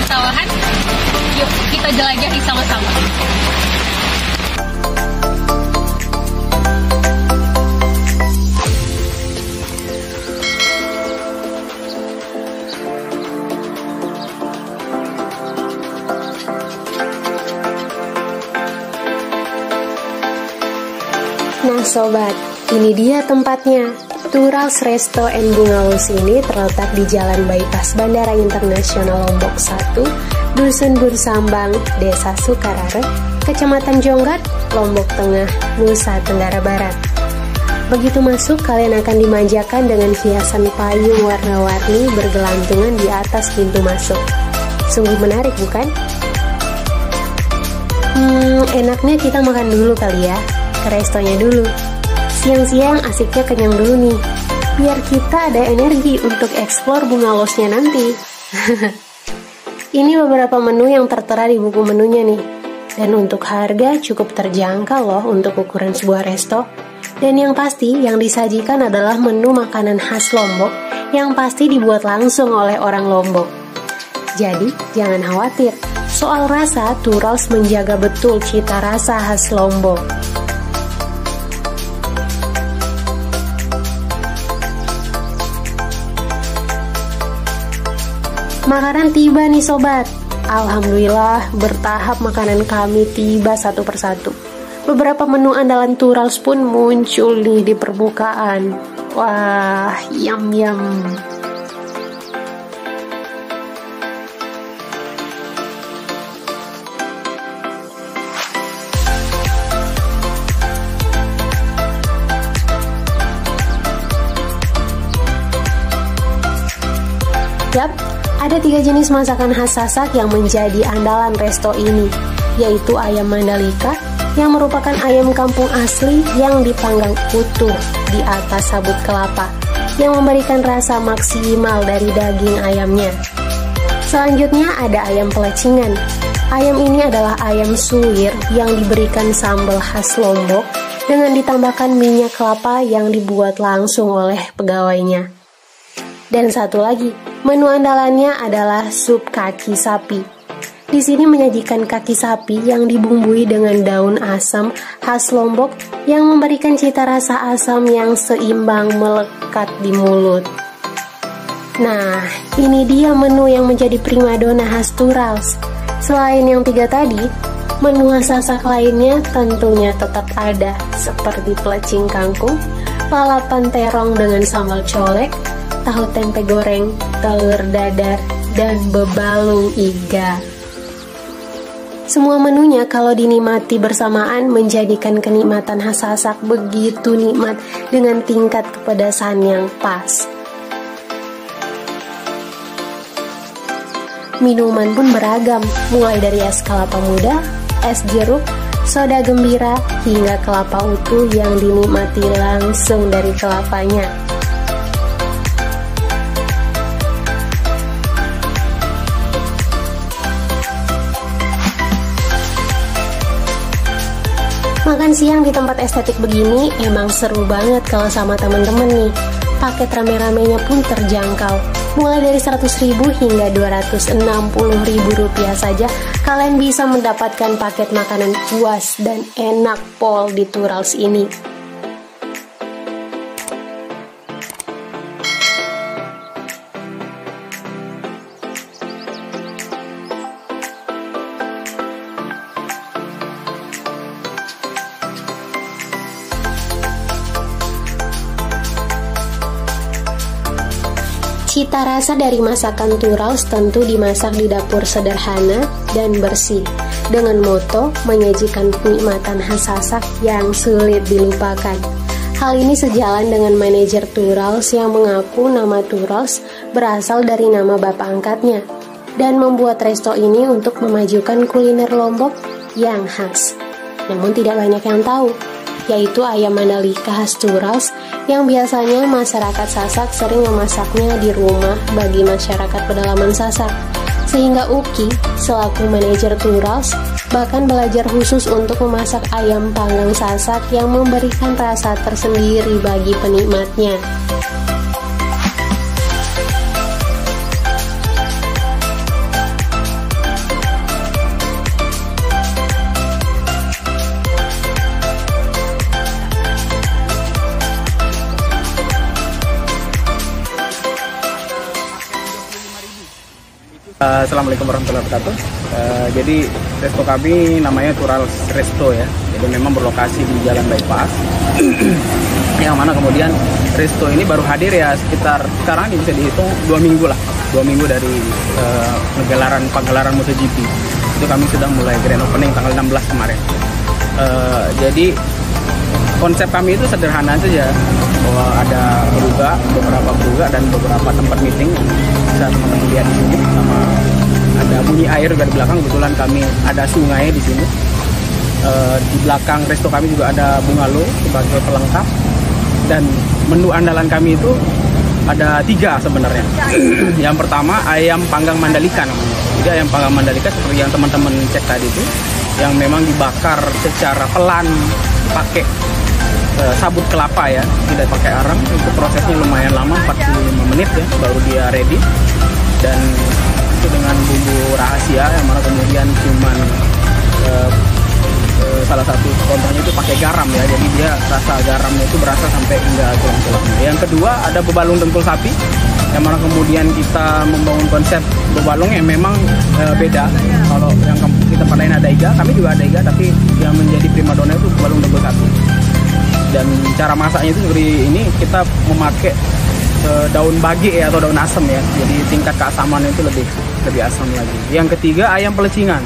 persawahan. Yuk kita jelajahi sama-sama. Nah sobat, ini dia tempatnya. Turals Resto and Bungalows ini terletak di Jalan Bypass Bandara Internasional Lombok 1, Dusun Bursambang, Desa Sukarare, Kecamatan Jonggat, Lombok Tengah, Nusa Tenggara Barat. Begitu masuk, kalian akan dimanjakan dengan hiasan payung warna-warni bergelantungan di atas pintu masuk. Sungguh menarik bukan? Enaknya kita makan dulu kali ya, ke restonya dulu. Siang-siang asiknya kenyang dulu nih, biar kita ada energi untuk eksplor bungalosnya nanti. Ini beberapa menu yang tertera di buku menunya nih. Dan untuk harga cukup terjangkau loh untuk ukuran sebuah resto. Dan yang pasti yang disajikan adalah menu makanan khas Lombok yang pasti dibuat langsung oleh orang Lombok. Jadi jangan khawatir, soal rasa Turals menjaga betul cita rasa khas Lombok. Makanan tiba nih sobat. Alhamdulillah bertahap makanan kami tiba satu persatu. Beberapa menu andalan Turals pun muncul nih di permukaan. Wah, yum. Yap, ada 3 jenis masakan khas Sasak yang menjadi andalan resto ini, yaitu ayam Mandalika yang merupakan ayam kampung asli yang dipanggang utuh di atas sabut kelapa yang memberikan rasa maksimal dari daging ayamnya. Selanjutnya ada ayam pelecingan. Ayam ini adalah ayam suwir yang diberikan sambal khas Lombok dengan ditambahkan minyak kelapa yang dibuat langsung oleh pegawainya. Dan satu lagi, menu andalannya adalah sup kaki sapi. Di sini menyajikan kaki sapi yang dibumbui dengan daun asam khas Lombok yang memberikan cita rasa asam yang seimbang melekat di mulut. Nah, ini dia menu yang menjadi primadona khas Turals. Selain yang 3 tadi, menu khas Sasak lainnya tentunya tetap ada, seperti pelecing kangkung, lalapan terong dengan sambal colek, tahu tempe goreng, telur dadar, dan bebalung iga. Semua menunya kalau dinikmati bersamaan menjadikan kenikmatan khas Sasak begitu nikmat dengan tingkat kepedasan yang pas. Minuman pun beragam, mulai dari es kelapa muda, es jeruk, soda gembira, hingga kelapa utuh yang dinikmati langsung dari kelapanya. Makan siang di tempat estetik begini emang seru banget kalau sama temen-temen nih. Paket rame-ramenya pun terjangkau. Mulai dari 100.000 hingga 260.000 rupiah saja, kalian bisa mendapatkan paket makanan puas dan enak pol di Turals ini. Cita rasa dari masakan Turals tentu dimasak di dapur sederhana dan bersih, dengan moto menyajikan kenikmatan khas Sasak yang sulit dilupakan. Hal ini sejalan dengan manajer Turals yang mengaku nama Turals berasal dari nama bapak angkatnya, dan membuat resto ini untuk memajukan kuliner Lombok yang khas. Namun tidak banyak yang tahu, yaitu ayam Mandalika khas Turals yang biasanya masyarakat Sasak sering memasaknya di rumah bagi masyarakat pedalaman Sasak. Sehingga Uki, selaku manajer Turals, bahkan belajar khusus untuk memasak ayam panggang Sasak yang memberikan rasa tersendiri bagi penikmatnya. Assalamualaikum warahmatullahi wabarakatuh. Jadi resto kami namanya Turals Resto ya. Jadi memang berlokasi di Jalan Bypass. Yang mana kemudian resto ini baru hadir ya sekitar sekarang ini bisa dihitung 2 minggu lah. 2 minggu dari pagelaran MotoGP. Itu kami sudah mulai grand opening tanggal 16 kemarin. Jadi konsep kami itu sederhana saja, bahwa ada beberapa beruga dan beberapa tempat meeting. Bisa teman-teman lihat di sini, sama ada bunyi air juga di belakang. Kebetulan kami ada sungai di sini. Di belakang resto kami juga ada bungalow sebagai pelengkap. Dan menu andalan kami itu ada 3 sebenarnya. Yang pertama ayam panggang Mandalika namanya. Jadi ayam panggang Mandalika seperti yang teman-teman cek tadi itu, yang memang dibakar secara pelan pakai sabut kelapa ya, tidak pakai arang. Itu prosesnya lumayan lama, 45 menit ya, baru dia ready. Dan itu dengan bumbu rahasia yang mana kemudian cuman salah satu contohnya itu pakai garam ya, jadi dia rasa garamnya itu berasa sampai hingga tulang-tulangnya. Yang kedua ada bebalung dengkul sapi, yang mana kemudian kita membangun konsep bebalung yang memang beda. Kalau yang di tempat lain ada iga, kami juga ada iga, tapi yang menjadi primadona itu bebalung dengkul sapi. Dan cara masaknya itu seperti ini, kita memakai daun bage ya, atau daun asam ya, jadi tingkat keasaman itu lebih asam lagi. Yang ketiga ayam pelecingan.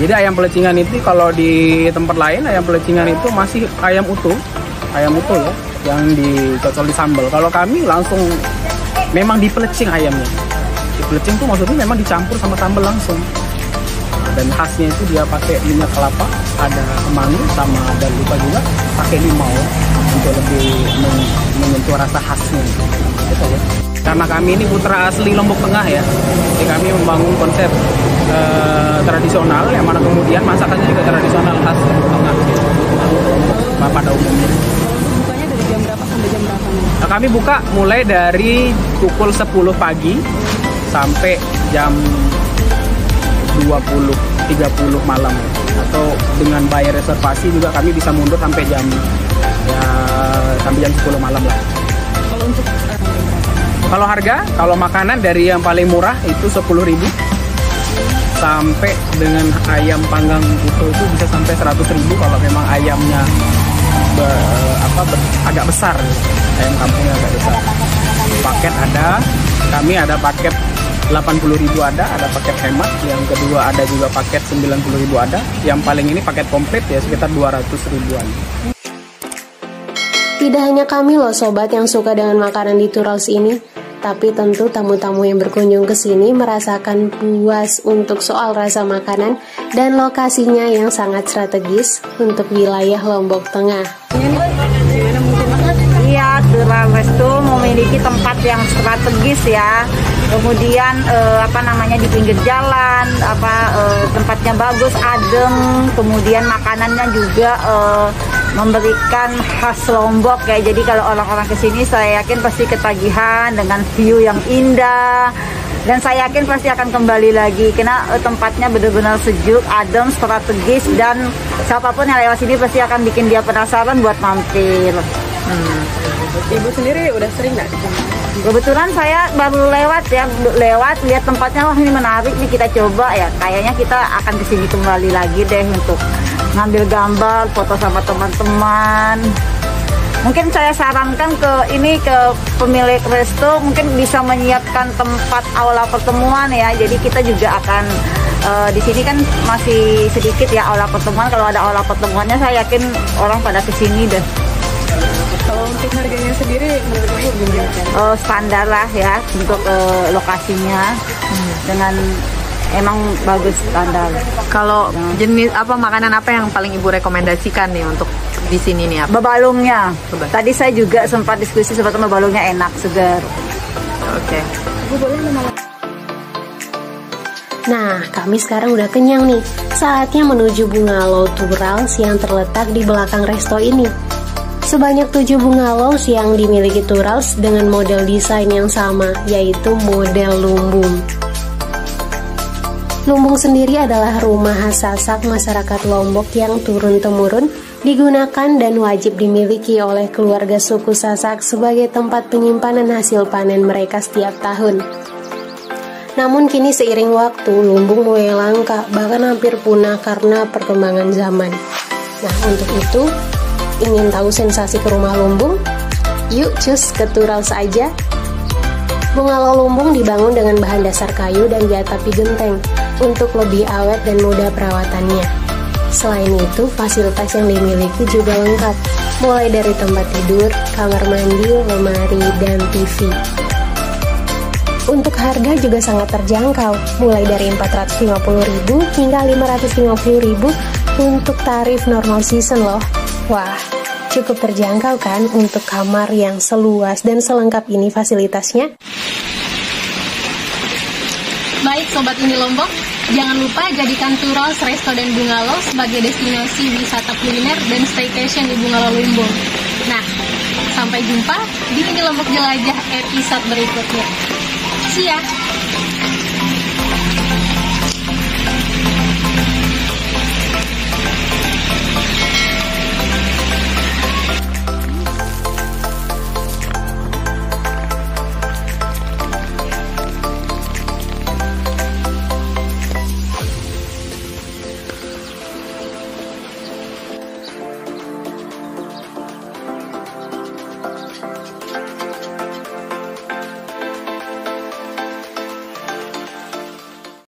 Jadi ayam pelecingan itu kalau di tempat lain ayam pelecingan itu masih ayam utuh ya, yang dicocol di sambal. Kalau kami langsung memang dipelecing ayamnya. Dipelecing tuh maksudnya memang dicampur sama sambal langsung. Dan khasnya itu dia pakai minyak kelapa, ada kemangi, sama ada lupa juga pakai limau untuk lebih menyentuh rasa khasnya. Gitu ya. Karena kami ini putra asli Lombok Tengah ya, jadi kami membangun konsep tradisional, yang mana kemudian masakannya juga tradisional khas Lombok Tengah pada umumnya. Bukanya dari jam berapa sampai jam berapa? Nah, kami buka mulai dari pukul 10 pagi sampai jam 20.30 malam, atau dengan bayar reservasi juga kami bisa mundur sampai jam 10 malam lah. Kalau untuk kalau harga, kalau makanan dari yang paling murah itu 10.000 sampai dengan ayam panggang utuh itu bisa sampai 100.000 kalau memang ayamnya agak besar, ayam kampungnya agak besar. Paket ada, kami ada paket 80.000 ada paket hemat, yang kedua ada juga paket 90.000 ada, yang paling ini paket komplit ya sekitar 200.000-an. Tidak hanya kami loh sobat yang suka dengan makanan di Turals ini, tapi tentu tamu-tamu yang berkunjung ke sini merasakan puas untuk soal rasa makanan dan lokasinya yang sangat strategis untuk wilayah Lombok Tengah. Iya, Turals Resto memiliki tempat yang strategis ya. Kemudian di pinggir jalan, tempatnya bagus, adem. Kemudian makanannya juga memberikan khas Lombok ya. Jadi kalau orang-orang kesini saya yakin pasti ketagihan dengan view yang indah. Dan saya yakin pasti akan kembali lagi karena tempatnya benar-benar sejuk, adem, strategis, dan siapapun yang lewat sini pasti akan bikin dia penasaran buat mampir. Ibu sendiri udah sering nggak? Kebetulan saya baru lewat lihat tempatnya, wah ini menarik nih, kita coba ya. Kayaknya kita akan kesini kembali lagi deh untuk ngambil gambar, foto sama teman-teman. Mungkin saya sarankan ke pemilik resto mungkin bisa menyiapkan tempat aula pertemuan ya. Jadi kita juga akan di sini kan masih sedikit ya aula pertemuan. Kalau ada aula pertemuannya saya yakin orang pada kesini deh. Kalau untuk harganya sendiri menurut Ibu gimana? Standar lah ya untuk lokasinya, dengan emang bagus standar. Kalau jenis makanan apa yang paling Ibu rekomendasikan nih untuk di sini nih? Bebalungnya. Tadi saya juga sempat diskusi sebetulnya bebalungnya enak, segar. Oke. Nah, kami sekarang udah kenyang nih. Saatnya menuju bungalow Turals yang terletak di belakang resto ini. Sebanyak 7 bungalow yang dimiliki Turals dengan model desain yang sama, yaitu model lumbung. Lumbung sendiri adalah rumah khas Sasak masyarakat Lombok yang turun-temurun digunakan dan wajib dimiliki oleh keluarga suku Sasak sebagai tempat penyimpanan hasil panen mereka setiap tahun. Namun kini seiring waktu, lumbung mulai langka, bahkan hampir punah karena perkembangan zaman. Nah, untuk itu, ingin tahu sensasi ke rumah lumbung? Yuk cus ke Tural saja. Bungalow lumbung dibangun dengan bahan dasar kayu dan diatapi genteng untuk lebih awet dan mudah perawatannya. Selain itu, fasilitas yang dimiliki juga lengkap, mulai dari tempat tidur, kamar mandi, lemari, dan TV. Untuk harga juga sangat terjangkau, mulai dari 450.000 hingga 550.000 untuk tarif normal season loh. Wah, cukup terjangkau kan untuk kamar yang seluas dan selengkap ini fasilitasnya? Baik Sobat Uni Lombok, jangan lupa jadikan Turals Resto dan Bungalow sebagai destinasi wisata kuliner dan staycation di Bungalow Lumbung. Nah, sampai jumpa di Uni Lombok Jelajah episode berikutnya. See ya!